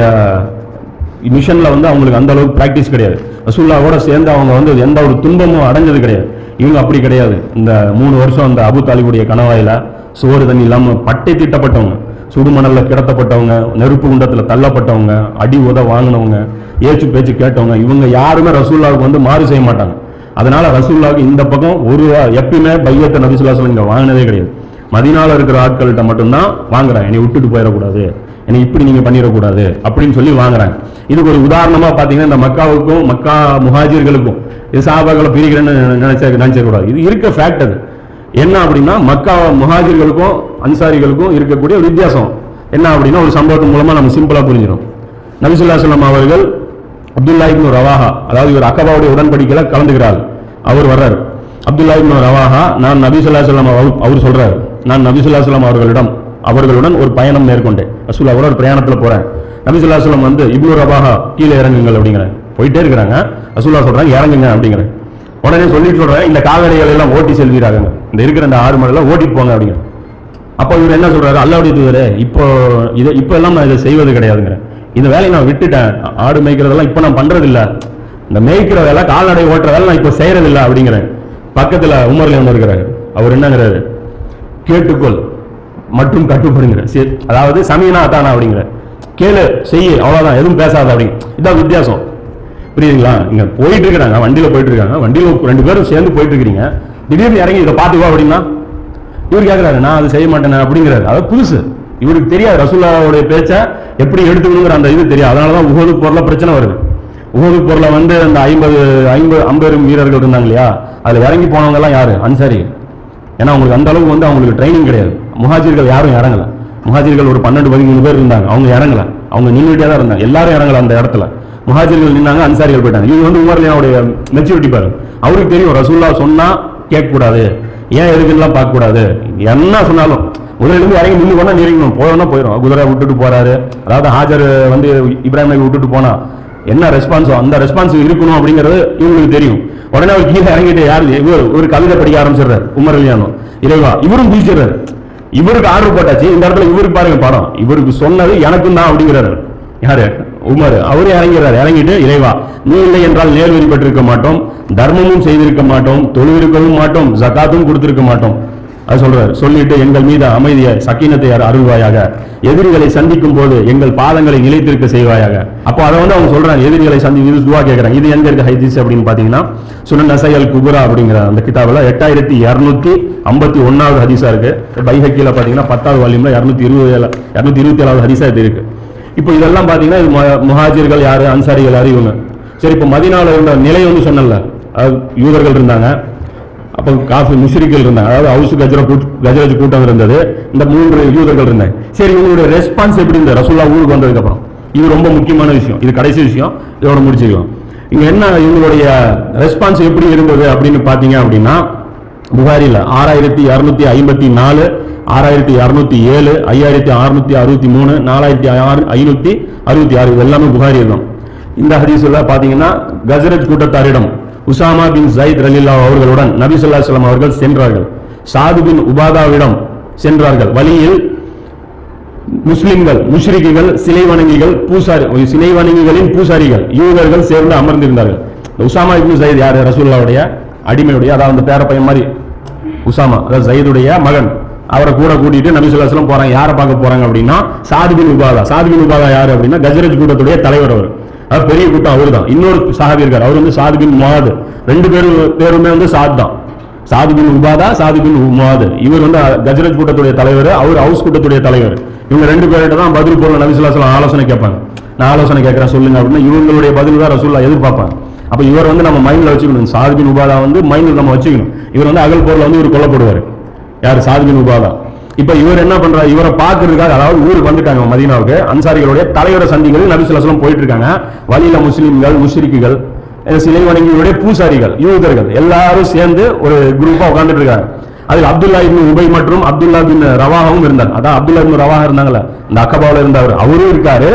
மிஷன்ல வந்து அவங்களுக்கு அந்த அளவுக்கு பிராக்டிஸ் கிடையாது. ரசூலுல்லாஹ்வோட சேர்ந்து அவங்க வந்து எந்த ஒரு துன்பமும் அடைஞ்சது கிடையாது. இவங்க அப்படி கிடையாது. இந்த 3 வருஷம் அந்த அபூ தாலிபுடைய கணவாயில சோறு தண்ணி இல்லாம பட்டை திட்டப்பட்டவங்க. சுடுமணல்ல கிடத்தப்பட்டவங்க, நெருப்பு குண்டத்தில் தள்ளப்பட்டவங்க, அடி உத வாங்கினவங்க, ஏச்சு பேச்சு கேட்டவங்க, இவங்க யாருமே ரசூலுல்லாஹ்வுக்கு வந்து மாறு செய்ய மாட்டாங்க. அதனால ரசூலுல்லாஹ்வுக்கு இந்த பக்கம் ஒரு எப்பயுமே பையத்தை நபி ஸல்லல்லாஹு அலைஹி வஸல்லம் இங்க வாங்கினதே கிடையாது. மதீனால இருக்கிற ஆட்கள்கிட்ட மட்டும்தான் வாங்குறாங்க. என்னை விட்டுட்டு போயிடக்கூடாது, என்னை இப்படி நீங்க பண்ணிடக்கூடாது அப்படின்னு சொல்லி வாங்குறாங்க. இதுக்கு ஒரு உதாரணமா பாத்தீங்கன்னா இந்த மக்காவுக்கும் மக்கா முஹாஜிர்களுக்கும் இது சஹாபாக்களை பிரிக்கிறேன்னு நினைச்சக்கூடாது. இது இருக்க ஃபேக்ட். அது என்ன அப்படின்னா மக்கா முஹாஜிர்களுக்கும் அன்சாரிகளுக்கும் இருக்கக்கூடிய ஒரு வித்தியாசம் என்ன அப்படின்னா ஒரு சம்பவத்தின் மூலமா நம்ம சிம்பிளா புரிஞ்சிடும். நபி ஸல்லல்லாஹு அலைஹி வஸல்லம் அவர்கள் அப்துல்லா இப்னு ரவாஹா, அதாவது இவர் அக்கபாவுடைய உடன்படிக்கையில கலந்துக்கிறார். அவர் வர்றாரு. அப்துல்லா இப்னு ரவாஹா, நான் நபி ஸல்லல்லாஹு அலைஹி வஸல்லம் அவர் சொல்றாரு, நான் நபி ஸல்லல்லாஹு அலைஹி வஸல்லம் அவர்களுடன் ஒரு பயணம் மேற்கொண்டேன். ரசூலுல்லாஹ் ஒரு பிரயாணத்துல போறேன். நபி ஸல்லல்லாஹு அலைஹி வஸல்லம் வந்து இப்னு ரவாஹா கீழே இறங்குங்கள் அப்படிங்கிறாங்க. போயிட்டே இருக்கிறாங்க. ரசூலுல்லாஹ் சொல்றாங்க இறங்குங்க அப்படிங்கிறாங்க. உடனே சொல்லிட்டு சொல்றாங்க இந்த கால்நடைகள் எல்லாம் ஓட்டி செல்வீராங்க, இந்த இருக்கிற இந்த 6 மாடுலாம் ஓட்டிட்டு போங்க அப்படிங்கிற. அப்போ இவர் என்ன சொல்றாரு, அல்லாஹ்வுடைய தூதரே இப்போ எல்லாம் நான் இதை செய்வது கிடையாதுங்கிற. இந்த வேலையை நான் விட்டுட்டேன், ஆடு மேய்க்கிறதெல்லாம் இப்போ நான் பண்றது இல்லை, இந்த மேய்க்கிற வேலை கால்நடை ஓட்டுற வேலை நான் இப்போ செய்யறது இல்லை அப்படிங்கிறேன். பக்கத்துல உமர்ல ஒன்று இருக்கிறாரு. அவர் என்னங்கிறாரு, கேட்டுக்கொள் மற்றும் கட்டுப்படுங்கிற. அதாவது சமீனா தானா அப்படிங்கிற, கேளு செய்ய அவ்வளவுதான், எதுவும் பேசாத அப்படிங்க. இதான் வித்தியாசம், புரியுதுங்களா? இங்க போயிட்டு இருக்கிறாங்க, வண்டியில போயிட்டு இருக்காங்க, வண்டியில 2 பேரும் சேர்ந்து போயிட்டு இருக்கிறீங்க, திடீர்னு இறங்கி இதை பார்த்துக்கோ அப்படின்னா இவர் கேட்கிறாரு, நான் அதை செய்ய மாட்டேன் அப்படிங்கிறாரு. அது புதுசு, இவருக்கு தெரியாது ரசூலுல்லாஹ்வுடைய பேச்ச எப்படி எடுத்துக்கணுங்கிற அந்த இது தெரியாது. அதனாலதான் உஹது போர்ல பிரச்சனை வருது. உஹது போர்ல வந்து அந்த 50 வீரர்கள் இருந்தாங்க இல்லையா, அதுல இறங்கி போனவங்க எல்லாம் யாரு? அன்சாரி. ஏன்னா அவங்களுக்கு அந்த அளவுக்கு வந்து அவங்களுக்கு ட்ரைனிங் கிடையாது. முஹாஜிர்கள் யாரும் இறங்கல. முஹாஜிர்கள் ஒரு 12-13 பேர் இருந்தாங்க, அவங்க இறங்கல, அவங்க நின்றுட்டே தான் இருந்தாங்க, எல்லாரும் இறங்கல அந்த இடத்துல. முஹாஜிர்கள் நின்னாங்க, அன்சாரிகள் போயிட்டாங்க. இது வந்து உமர்லியாவுடைய மெச்சூரிட்டி பாரு. அவருக்கு தெரியும் ரசூலுல்லாஹ் சொன்னா கேட்க கூடாது, ஏன் எதுக்குலாம் பார்க்க கூடாது, என்ன சொன்னாலும் முதலிருந்து இறங்கி நின்று கொண்டா நெருங்கணும், போறோம்னா போயிடும். குதிரை விட்டுட்டு போறாரு, அதாவது ஹாஜர் வந்து இப்ராஹிம் நபி விட்டுட்டு போனா என்ன ரெஸ்பான்ஸோ அந்த ரெஸ்பான்ஸ் இருக்கணும் அப்படிங்கிறது இவங்களுக்கு தெரியும். உடனே அவர் கீழே இறங்கிட்டு யாரு ஒரு கவிதை படிக்க ஆரம்பிச்சிடுறாரு உமர்லியானோ, இறைவா இவரும் குதிச்சிடுறாரு. இவருக்கு ஆர்டர் போட்டாச்சு, இந்த இடத்துல இவருக்கு பாருங்க படம், இவருக்கு சொன்னது எனக்கும் தான் அப்படிங்கிறாரு. யாரு? உமர். அவரே இறங்கிறார். இறங்கிட்டு இறைவா நீ இல்லை என்றால் நேர்வழி பெற்றிருக்க மாட்டோம், தர்மமும் செய்திருக்க மாட்டோம், தொழுவிருக்கவும் மாட்டோம், ஜகாத்தும் கொடுத்திருக்க மாட்டோம். அது சொல்றாரு. சொல்லிட்டு எங்கள் மீது அமைதியை சக்கீனத்தை அருள்வாயாக, எதிரிகளை சந்திக்கும் போது எங்கள் பாதங்களை நிலைத்திருக்க செய்வாயாக. அப்போ அதை வந்து அவங்க சொல்றாங்க, எதிரிகளை சந்தித்து துவா கேட்கறாங்க. இது எங்க இருக்கு ஹதீஸ் அப்படின்னு பாத்தீங்கன்னா சுனன் நஸாயி அல் குப்ரா அப்படிங்கிற அந்த கிதாபுல 8251வது ஹதீஸா இருக்கு. பைஹக்கில பாத்தீங்கன்னா 10வது வால்யூம்ல 227வது ஹதீஸா இது இருக்கு. இப்போ இதெல்லாம் பாத்தீங்கன்னா முஹாஜிர்கள் யாரு, அன்சாரிகள் யாரு, இவங்க. சரி, இப்போ மதீனால இருந்த நிலை வந்து சொன்னல, யூதர்கள் இருந்தாங்க, அப்போ காஃபி முஷ்ரிக்கள் இருந்தாங்க, அதாவது ஹவுஸ் கஜரஜ் கூட்டம் இருந்தது, இந்த 3 யூதர்கள் இருந்தாங்க. சரி, இவங்களுடைய ரெஸ்பான்ஸ் எப்படி இருந்தது ரசூலுல்லாஹ் ஊருக்கு வந்ததுக்கு அப்புறம்? இது ரொம்ப முக்கியமான விஷயம், இது கடைசி விஷயம், இதோட முடிச்சுக்கலாம். இங்க என்ன இவங்களுடைய ரெஸ்பான்ஸ் எப்படி இருந்தது அப்படின்னு பாத்தீங்க அப்படின்னா, புகாரில 6254, 6207, 5663, 4566 இது எல்லாமே புகாரி தான். இந்த ஹதீஸ்ல பாத்தீங்கன்னா கஜரஜ் கூட்டத்தாரிடம் உசாமா பின் ஸைத் ரலியல்லாஹு அவர்களுடன் நபி ஸல்லல்லாஹு அலைஹி வஸல்லம் அவர்கள் சென்றார்கள். சாது பின் உபாதாவிடம் சென்றார்கள். வழியில் முஸ்லிம்கள், முஷ்ரிக்குகள், சிலை வணங்கிகளின் பூசாரிகள், யூதர்கள் சேர்ந்து அமர்ந்திருந்தார்கள். உசாமா இப்னு ஸைத் யாரு? ரசூலுல்லாஹ்வுடைய அடிமையுடைய, அதாவது அந்த பேர பையன் மாதிரி உசாமா, அதாவது ஸைதுடைய மகன். அவரை கூட கூட்டிட்டு நபி ஸல்லல்லாஹு அலைஹி வஸல்லம் போறாங்க. யாரை பார்க்க போறாங்க அப்படின்னா சாது பின் உபாதா. சாது பின் உபாதா யாரு அப்படின்னா கஜரஜ் கூட்டத்துடைய தலைவர். அவர் பெரிய கூட்டம் அவர் தான். இன்னொரு சஹாபி இருக்கார், அவர் வந்து சாது பின் முஆத். 2 பேருமே வந்து சாத் தான். சாது பின் உபாதா, சாது பின் முஆத். இவர் வந்து கஜரஜ் கூட்டத்துடைய தலைவர், அவர் ஹவுஸ் கூட்டத்துடைய தலைவர். இவங்க 2 பேர்கிட்ட தான் பதில் போல நபி ஸல்லல்லாஹு அலைஹி வஸல்லம் ஆலோசனை கேட்பாங்க. நான் ஆலோசனை கேட்கிறேன் சொல்லுங்க அப்படின்னா இவங்களுடைய பதில் தான் ரசூலுல்லாஹ் எதிர்பார்ப்பாங்க. அப்ப இவர் வந்து நம்ம மைண்ட்ல வச்சுக்கணும், சாது பின் உபாதா வந்து மைண்ட்ல நம்ம வச்சுக்கணும். இவர் வந்து அகல் போர்ல வந்து இவர் கொல்லப்படுவார். யார்? சாது பின் உபாதா. இப்ப இவர் என்ன பண்றாரு, இவரை பாக்குறதுக்காக, அதாவது ஊருக்கு வந்துட்டாங்க மதீனாவுக்கு, அன்சாரிகளுடைய தலைவரை சந்திக்கிறது நபி ஸல்லல்லாஹு அலைஹி வஸல்லம் போயிட்டு இருக்காங்க. வழியில முஸ்லிம்கள், முஷ்ரிக்குகள், சிலை வணங்கிகளுடைய பூசாரிகள், யூதர்கள் எல்லாரும் சேர்ந்து ஒரு குரூப்பா உட்கார்ந்துட்டு இருக்காங்க. அதில் அப்துல்லா இப்னு உபை மற்றும் அப்துல்லா பின் ரவாஹாவும் இருந்தாங்க. அதான் அப்துல்லா இப்னு ரவாஹா இருந்தாங்கல்ல, இந்த அக்கபாவுல இருந்தவர், அவரும் இருக்காரு.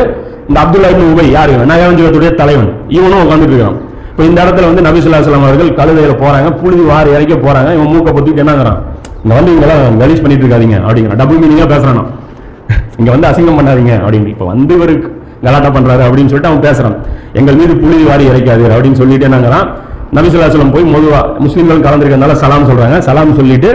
இந்த அப்துல்லா இப்னு உபை யாரு? நயவஞ்சகத்துடைய தலைவன், இவனும் உட்கார்ந்துட்டு இருக்கான். இப்போ இந்த இடத்துல வந்து நபி ஸல்லல்லாஹு அலைஹி வஸல்லம் அவர்கள் கழுதையில போறாங்க, புழுதி வாரி இறக்க போறாங்க. இவன் மூக்க பொத்திட்டு என்னங்கிறான், இங்க வந்து இவங்கெல்லாம் கலீஸ் பண்ணிட்டு இருக்காதீங்க அப்படிங்கிற, டபுள் மீனிங்கா பேசுறானா, இங்க வந்து அசிங்கம் பண்ணாதீங்க அப்படின்னு. இப்ப வந்து இவருக்கு கலாட்டா பண்றாரு அப்படின்னு சொல்லிட்டு அவன் பேசுறான். எங்கள் மீது புழுதி வாரி இறைக்காது அப்படின்னு சொல்லிட்டு என்னங்கிறான், நபி ஸல்லல்லாஹு அலைஹி வஸல்லம் போய் மொதுவா முஸ்லிம்கள் கலந்துருக்கிறதுனால சலாம் சொல்றாங்க. சலாம் சொல்லிட்டு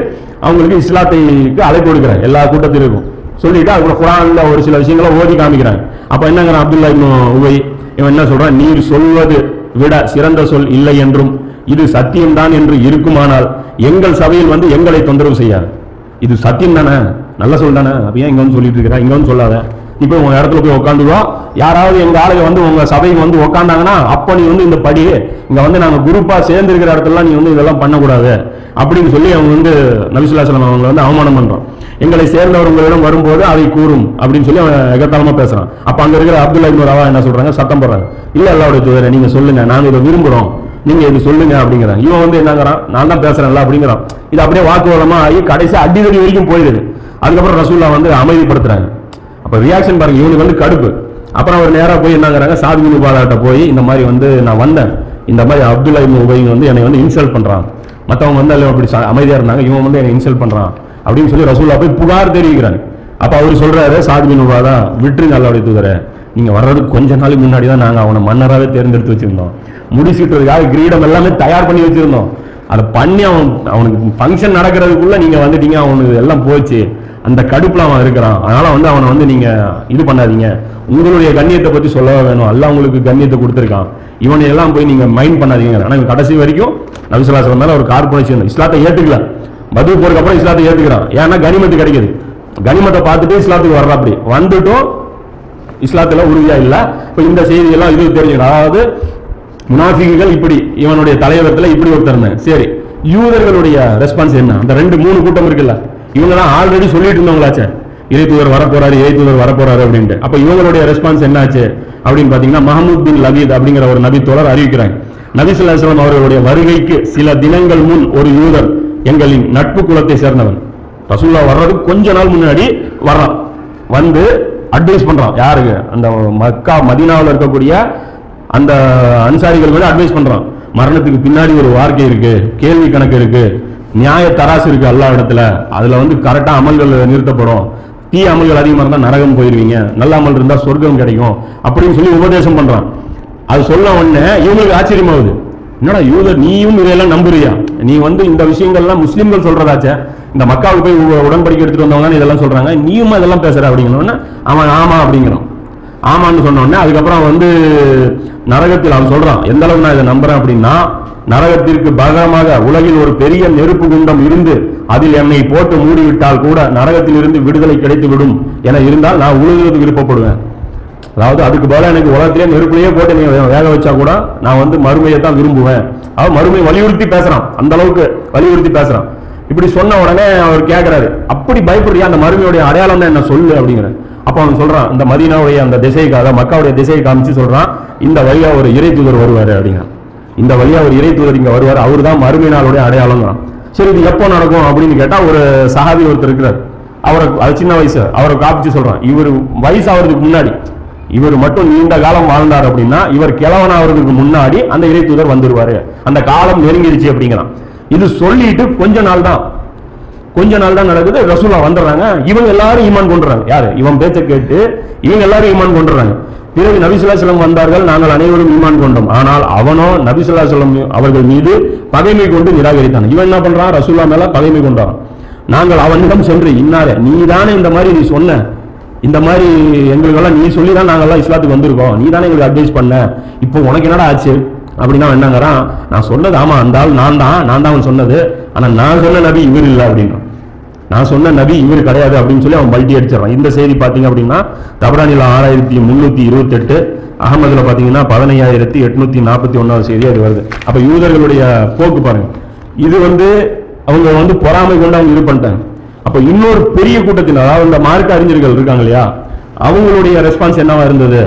அவங்களுக்கு இஸ்லாத்துக்கு அழைப்பு கொடுக்குறாங்க எல்லா கூட்டத்திற்கும். சொல்லிட்டு அதுக்குள்ள குர்ஆன்ல ஒரு சில விஷயங்களை ஓதி காமிக்கிறாங்க. அப்ப என்னங்கிறான் அப்துல்லா இப்னு உபை, இவன் என்ன சொல்றான், நீர் சொல்வது விட சிறந்த சொல் இல்லை என்றும் இது சத்தியம்தான் என்று இருக்குமானால் எங்கள் சபையில் வந்து எங்களை தொந்தரவு செய்யாது. இது சத்தியம் தானே, நல்ல சொல் தானே, அப்ப ஏன் இங்க வந்து சொல்லிட்டு இருக்கிறா, இங்க வந்து சொல்லாத, இப்போ உங்க இடத்துல போய் உட்காந்துருவோம், யாராவது எங்க ஆளுங்க வந்து உங்க சபைக்கு வந்து உட்காந்தாங்கன்னா அப்ப நீ வந்து இந்த படி இங்க வந்து நாங்க குரூப்பா சேர்ந்து இருக்கிற இடத்துல நீ வந்து இதெல்லாம் பண்ணக்கூடாது அப்படின்னு சொல்லி அவங்க வந்து நபி ஸல்லல்லாஹு அலைஹி வஸல்லம் அவங்க வந்து அவமானம் பண்றான். எங்களை சேர்ந்தவர் உங்களிடம் வரும்போது அதை கூறும் அப்படின்னு சொல்லி அவன் எகத்தாளமா பேசுறான். அப்ப அங்க இருக்கிற அப்துல்லா இப்னு ரவா என்ன சொல்றாங்க, சத்தம் போடுறாங்க, இல்ல அல்லாஹ்வுடைய தூதரே நீங்க சொல்லுங்க, நாங்க இதை விரும்புறோம், நீங்க இது சொல்லுங்க அப்படிங்கிறான். இவன் வந்து என்னங்கிறான், நான் தான் பேசுறேன்ல அப்படிங்கிறான். இது அப்படியே வாக்குவாதமா ஆகி கடைசி அடிதடி வரைக்கும் போயிடுது. அதுக்கப்புறம் ரசூல்லா வந்து அமைதிப்படுத்துறாங்க. அப்ப ரியாக்ஷன் பாருங்க, இவனுக்கு வந்து கடுப்பு. அப்புறம் அவர் நேரா போய் என்னங்கிறாங்க, சாத் பின் உபாதாட்ட போய் இந்த மாதிரி வந்து நான் வந்தேன், இந்த மாதிரி அப்துல்லா இப்னு உபை வந்து என்னை வந்து இன்சல்ட் பண்றான், மற்றவங்க வந்து அதில் அப்படி அமைதியா இருந்தாங்க, இவன் வந்து என்னை இன்சல்ட் பண்றான் அப்படின்னு சொல்லி ரசூல்லா போய் புகார் தெரிவிக்கிறாங்க. அப்ப அவர் சொல்றாரு, சாத் பின் உபாதா விட்டுருங்க அல்லாஹ்வுடைய தூதரே, நீங்க வர்றதுக்கு கொஞ்ச நாளைக்கு முன்னாடி தான் நாங்க அவனை மன்னராகவே தேர்ந்தெடுத்து வச்சிருந்தோம், முடிச்சுட்டதுக்காக கிரீடம் எல்லாமே தயார் பண்ணி வச்சிருந்தோம், அதை பண்ணி அவனுக்கு ஃபங்க்ஷன் நடக்கிறதுக்குள்ள நீங்க வந்துட்டீங்க, அவனுக்கு எல்லாம் போச்சு, அந்த கடுப்புல அவன் இருக்கிறான், அதனால வந்து அவனை வந்து நீங்க இது பண்ணாதீங்க, உங்களுடைய கண்ணியத்தை பத்தி சொல்லவே வேணும், அல்லாஹ் உங்களுக்கு கண்ணியத்தை கொடுத்துருக்கான், இவனை எல்லாம் போய் நீங்க மைண்ட் பண்ணாதீங்க. ஆனா இவன் கடைசி வரைக்கும் நபி ஸல்லல்லாஹு அலைஹி வஸல்லம் மேல ஒரு கார்பரேஷன் இஸ்லாத்தை ஏத்துக்கல, பத்ர் போருக்கு அப்புறம் இஸ்லாத்தை ஏத்துக்கிறான். ஏன்னா கனிமத்து கிடைக்குது, கனிமத்தை பார்த்துட்டு இஸ்லாத்துக்கு வர்ற, அப்படி வந்துட்டும் இஸ்லாத்துல உறுதியா இல்ல. இப்ப இந்த செய்தி எல்லாம் இது தெரிஞ்சுக்கணும். அதாவது முனாஃபிக்குகள் இப்படி இவனுடைய தலைவரத்துல இப்படி ஒருத்தர். சரி, யூதர்களுடைய ரெஸ்பான்ஸ் என்ன? அந்த 2-3 கூட்டம் இருக்குல்ல, இவங்க தான் ஆல்ரெடி சொல்லிட்டு இருந்தவங்களாச்சே, இறை தூதர் வரப்போறாரு, இறை தூதர் வரப்போறாரு அப்படின்ட்டு. அப்ப இவங்களுடைய ரெஸ்பான்ஸ் என்னாச்சு அப்படின்னு பாத்தீங்கன்னா, மஹமூத் பின் லபீத் அப்படிங்கிற ஒரு நபி தோழர் அறிவிக்கிறாங்க, நபி ஸல்லல்லாஹு அலைஹி வஸல்லம் அவர்களுடைய வருகைக்கு சில தினங்கள் முன் ஒரு யூதர் எங்களின் நட்பு குலத்தை சேர்ந்தவன் ரசூலுல்லாஹ் வர்றதுக்கு கொஞ்ச நாள் முன்னாடி வர்றான், வந்து அட்வைஸ் பண்றான். யாருக்கு? அந்த மக்கா மதீனாவில் இருக்கக்கூடிய அந்த அன்சாரிகள் வந்து அட்வைஸ் பண்றான், மரணத்துக்கு பின்னாடி ஒரு வாழ்க்கை இருக்கு, கேள்வி கணக்கு இருக்கு, நியாய தராசு இருக்கு அல்லாஹ் இடத்துல, அதுல வந்து கரெக்டா அமல்கள் நிறுத்தப்படும், தீ அமல்கள் அதிகமா இருந்தா நரகம் போயிருவீங்க, நல்ல அமல் இருந்தா சொர்க்கம் கிடைக்கும் அப்படின்னு சொல்லி உபதேசம் பண்றான். அது சொல்ல உடனே இவங்களுக்கு ஆச்சரியமாகுது, என்னடா யூதர் நீயும் இதெல்லாம் நம்புறியா, நீ வந்து இந்த விஷயங்கள்லாம் முஸ்லிம்கள் சொல்றதாச்சே, இந்த மக்காவுக்கு போய் உடன்படிக்கை எடுத்துட்டு வந்தவங்க இதெல்லாம் சொல்றாங்க, நீயும் இதெல்லாம் பேசுற அப்படிங்கிறோன்னா அவன் ஆமா அப்படிங்கிறான். ஆமான்னு சொன்ன உடனே அதுக்கப்புறம் வந்து நரகத்தில் அவன் சொல்றான், எந்த அளவுக்கு நான் இதை நம்புறேன் அப்படின்னா, நரகத்திற்கு பகரமாக உலகில் ஒரு பெரிய நெருப்பு குண்டம் இருந்து அதில் என்னை போட்டு மூடிவிட்டால் கூட நரகத்தில் இருந்து விடுதலை கிடைத்து விடும் என இருந்தால் நான் உலகிறதுக்கு விருப்பப்படுவேன். அதாவது அதுக்கு பதிலாக எனக்கு உலகத்திலேயே நெருப்பிலேயே போட்டு நீ வேக வச்சா கூட நான் வந்து மறுமையை தான் விரும்புவேன். அவன் மறுமை வலியுறுத்தி பேசுறான், அந்த அளவுக்கு வலியுறுத்தி பேசுறான். இப்படி சொன்ன உடனே அவர் கேட்கிறாரு, அப்படி பயப்படுறியா, அந்த மறுமையுடைய அடையாளம் தான் என்ன சொல்லு அப்படிங்கிற. அப்ப அவன் சொல்றான், இந்த மதீனாவுடைய அந்த திசைக்காக மக்காவுடைய திசையை காமிச்சு சொல்றான், இந்த வழியா ஒரு இறை தூதர் வருவாரு அப்படிங்கிறான், இந்த வழியா ஒரு இறை தூதர் இங்க வருவார், அவரு தான் மறுமை நாளுடைய அடையாளம். சரி, இது எப்போ நடக்கும் அப்படின்னு கேட்டா, ஒரு சஹாபி ஒருத்தர் இருக்கிறார், அவரை அது சின்ன வயசு, அவரை காப்பிச்சு சொல்றான், இவர் வயசு ஆகிறதுக்கு முன்னாடி இவர் மட்டும் நீண்ட காலம் வாழ்ந்தார் அப்படின்னா இவர் கிழவனாகிறதுக்கு முன்னாடி அந்த இறை தூதர் வந்துருவாரு, அந்த காலம் நெருங்கிடுச்சு அப்படிங்கிறான். இது சொல்லிட்டு கொஞ்ச நாள் தான் நடக்குது, ரசூலா வந்துடுறாங்க, இவங்க எல்லாரும் ஈமான் கொண்டுறாங்க. யாரு? இவன் பேச்சை கேட்டு இவங்க எல்லாரும் ஈமான் கொண்டுறாங்க. பிறகு நபி ஸல்லல்லாஹு அலைஹி வஸல்லம் வந்தார்கள், நாங்கள் அனைவரும் ஈமான் கொண்டோம், ஆனால் அவனோ நபி ஸல்லல்லாஹு அலைஹி வஸல்லம் அவர்கள் மீது பகைமை கொண்டு நிராகரித்தான். இவன் என்ன பண்றான்? ரசூலா மேல பகைமை கொண்டான். நாங்கள் அவனிடம் சென்று, இன்னாரே நீ தானே இந்த மாதிரி நீ சொன்ன, இந்த மாதிரி எங்களுக்கெல்லாம் நீ சொல்லி தான் நாங்கெல்லாம் இஸ்லாத்துக்கு வந்திருக்கோம், நீ தானே எங்களுக்கு அட்வைஸ் பண்ண, இப்போ உனக்கு என்னடா ஆச்சு அப்படின்னா என்னங்கிறான், நான் சொன்னது ஆமா, அந்த ஆள் நான் தான் அவன் சொன்னது, ஆனா நான் சொன்ன நபி இவர் இல்லை அப்படின்றான், நான் சொன்ன நபி இவர் கிடையாது அப்படின்னு சொல்லி அவன் பல்ட்டி அடிச்சிடறான். இந்த செய்தி பாத்தீங்க அப்படின்னா தபரானில 6328, அகமதுல பாத்தீங்கன்னா 15841 செய்தி அது வருது. அப்ப யூதர்களுடைய போக்கு பாருங்க, இது வந்து அவங்க வந்து பொறாமை கொண்டு அவங்க இது பண்ணிட்டாங்க. அப்ப இன்னொரு பெரிய கூட்டத்தில், அதாவது இந்த மார்க்க அறிஞர்கள் இருக்காங்க இல்லையா, அவங்களுடைய ரெஸ்பான்ஸ் என்னவா இருந்தது?